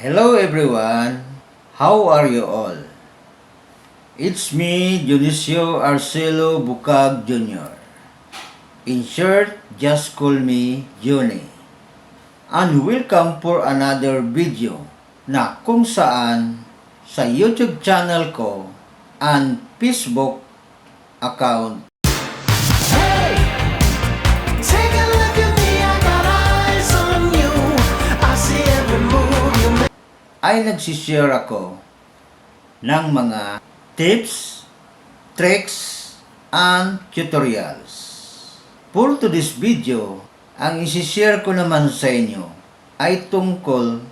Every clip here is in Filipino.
Hello everyone, how are you all? It's me, Dionisio Arcelo Bucag Jr. In short, just call me Johnny. And welcome for another video na kung saan sa YouTube channel ko and Facebook account ay nagsishare ako ng mga tips, tricks, and tutorials. For today's video, ang isishare ko naman sa inyo ay tungkol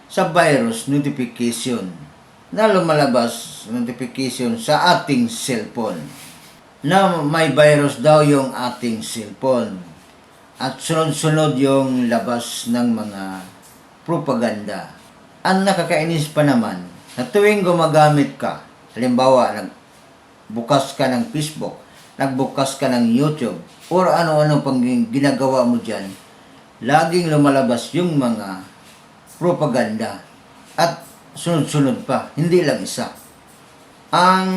sa virus notification na lumalabas notification sa ating cellphone na may virus daw yung ating cellphone at sunod-sunod yung labas ng mga propaganda. Ang nakakainis pa naman, na tuwing gumagamit ka, halimbawa, nagbukas ka ng Facebook, nagbukas ka ng YouTube, or ano-ano pang ginagawa mo dyan, laging lumalabas yung mga propaganda. At sunod-sunod pa, hindi lang isa. Ang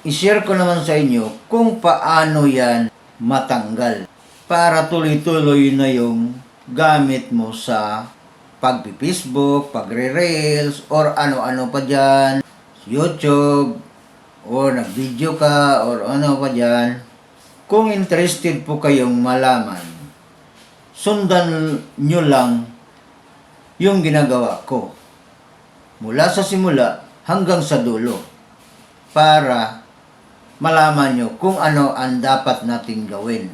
i-share ko naman sa inyo kung paano yan matanggal para tuloy-tuloy na yung gamit mo sa pagpi-Facebook, pagre-reels, or ano-ano pa dyan, YouTube, or nag-video ka, or ano pa dyan. Kung interested po kayong malaman, sundan nyo lang yung ginagawa ko. Mula sa simula hanggang sa dulo. Para malaman nyo kung ano ang dapat nating gawin.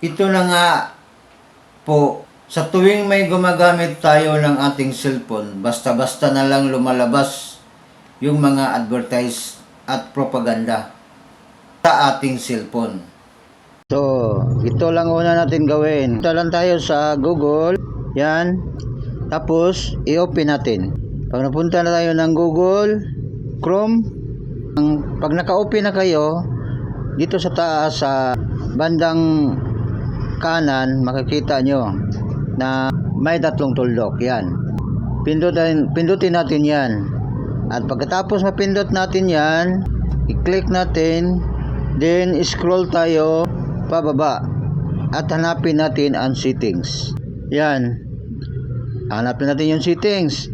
Ito na nga po, sa tuwing may gumagamit tayo ng ating cellphone, basta-basta na lang lumalabas yung mga advertise at propaganda sa ating cellphone. So, ito lang una natin gawin. Ito lang tayo sa Google. Yan. Tapos, i-open natin. Pag napunta na tayo ng Google Chrome, pag naka-open na kayo, dito sa taas, sa bandang kanan, makikita nyo na may tatlong tuldok. Yan. Pindutin natin yan. At pagkatapos mapindot natin yan, i-click natin, then scroll tayo pababa at hanapin natin ang settings. Yan. Hanapin natin yung settings.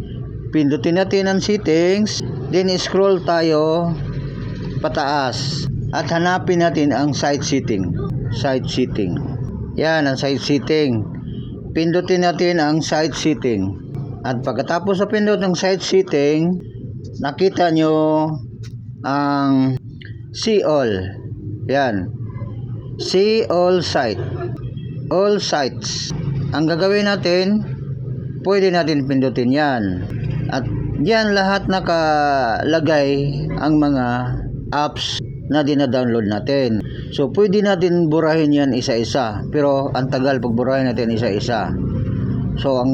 Pindutin natin ang settings, then scroll tayo pataas at hanapin natin ang site setting. Site setting. Yan ang site setting. Pindutin natin ang site setting. At pagkatapos sa pindot ng site setting, nakita nyo ang see all. Yan. See all site. All sites. Ang gagawin natin, pwede natin pindutin yan. At yan lahat nakalagay ang mga apps na dinadownload natin. So, pwede natin burahin yan isa-isa. Pero, ang tagal pag burahin natin isa-isa. So, ang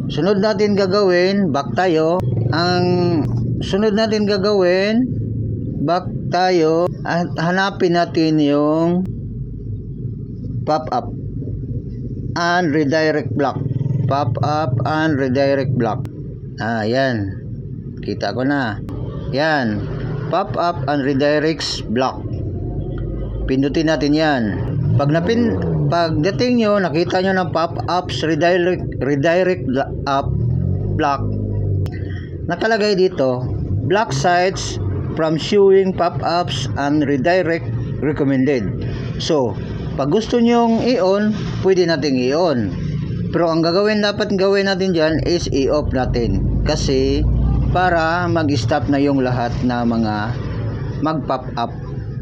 sunod natin gagawin, back tayo. Ang sunod natin gagawin, back tayo. At hanapin natin yung pop-up and redirect block. Pop-up and redirect block. Yan. Kita ko na. Yan. Pop-up and redirects block. Pindutin natin yan. Pagdating nyo, nakita nyo ng pop-ups redirect up block. Nakalagay dito, block sites from showing pop-ups and redirect recommended. So, pag gusto nyong i-on, pwede nating i-on. Pero ang dapat gawin natin dyan is i-off natin. Kasi, para mag-stop na yung lahat na mga mag-pop up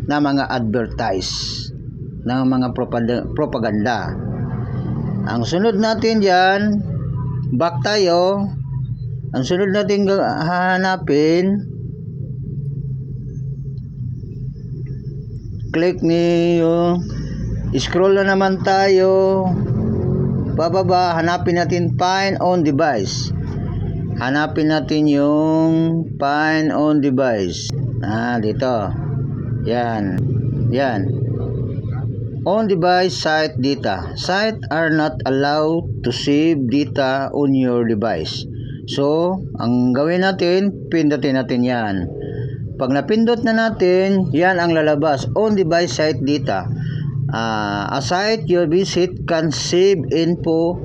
na mga advertise na mga propaganda. Ang sunod natin dyan, back tayo. Ang sunod natin hanapin, click niyo, scroll na naman tayo bababa, hanapin natin find on device. Hanapin natin yung find on device. Dito. Yan. Yan. On device site data. Sites are not allowed to save data on your device. So, ang gawin natin, pindutin natin yan. Pag napindot na natin, yan ang lalabas. On-device site data. A site you visit can save info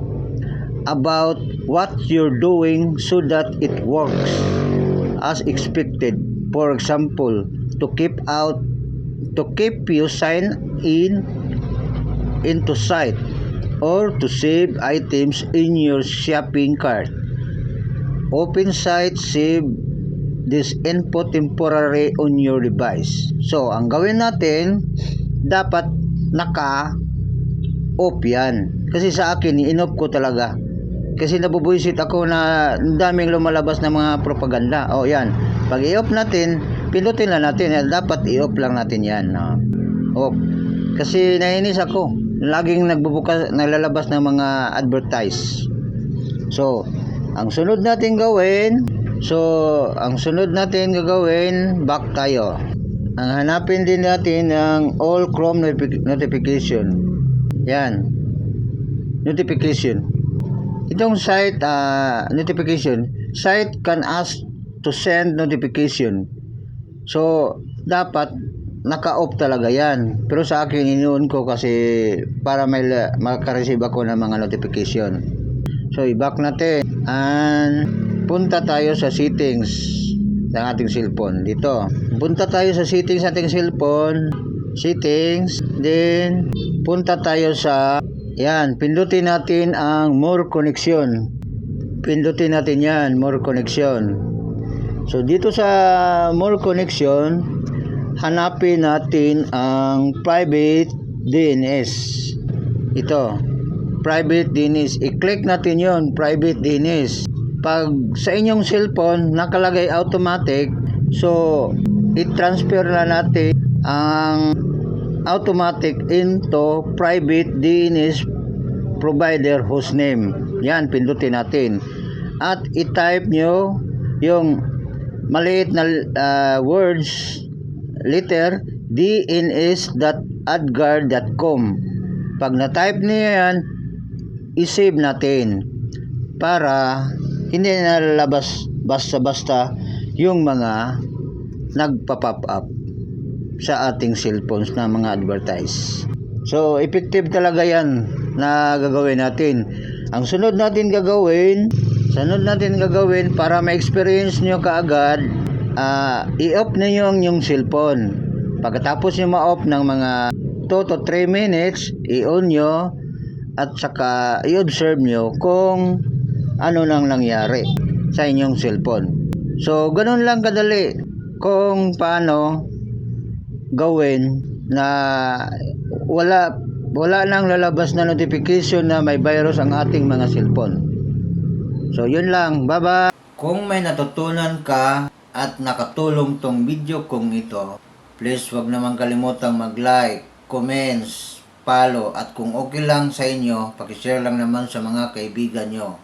about what you're doing so that it works as expected. For example, to keep you sign into site or to save items in your shopping cart. Open site, save this info temporary on your device. So, ang gawin natin, dapat naka-off yan. Kasi sa akin, in-off ko talaga. Kasi nabubuisit ako na daming lumalabas na mga propaganda. O, yan. Pag i-off natin, pindutin lang natin. Dapat i-off lang natin yan. No? Off. Kasi nainis ako. Laging nalalabas ng mga advertise. So, ang sunod natin gagawin, back tayo. Ang hanapin din natin ang all Chrome notification. Yan. Notification. Itong site notification, site can ask to send notification. So, dapat naka-off talaga yan. Pero sa akin, inuun ko kasi para may makareceive ako ng mga notification. So, i-back natin. And punta tayo sa settings ng ating cellphone. Dito. Punta tayo sa settings ng ating cellphone. Settings. Then, punta tayo sa yan. Pindutin natin ang more connection. Pindutin natin yan. More connection. So, dito sa more connection, hanapin natin ang private DNS. Ito. Private DNS. I-click natin yon, private DNS. Pag sa inyong cellphone, nakalagay automatic, so, i-transfer na natin ang automatic into private DNS provider hostname. Yan, pindutin natin. At i-type nyo yung maliit na words, letter, dns.adguard.com. Pag na-type niyo yan, i-save natin para hindi na lalabas basta-basta yung mga nagpa-pop up sa ating cellphones na mga advertise. So, effective talaga yan na gagawin natin. Ang sunod natin gagawin para ma-experience nyo kaagad, i-off na yung cellphone. Pagkatapos nyo ma-off ng mga 2 to 3 minutes, i-on nyo at saka i-observe nyo kung ano nang nangyari sa inyong cellphone. So, ganun lang kadali kung paano gawin na wala nang lalabas na notification na may virus ang ating mga cellphone. So, yun lang. Bye-bye! Kung may natutunan ka at nakatulong tong video kong ito, please wag naman kalimutang mag-like, comments, follow, at kung okay lang sa inyo, pakishare lang naman sa mga kaibigan nyo.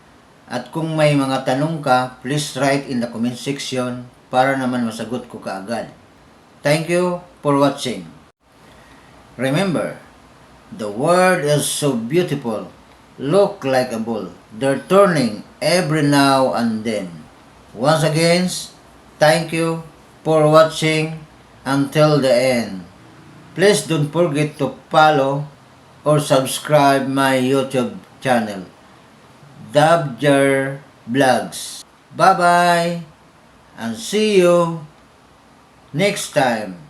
At kung may mga tanong ka, please write in the comment section para naman masagot ko kaagad. Thank you for watching. Remember, the world is so beautiful, look like a ball. They're turning every now and then. Once again, thank you for watching until the end. Please don't forget to follow or subscribe my YouTube channel, Dabjar Vlogs. Bye-bye and see you next time.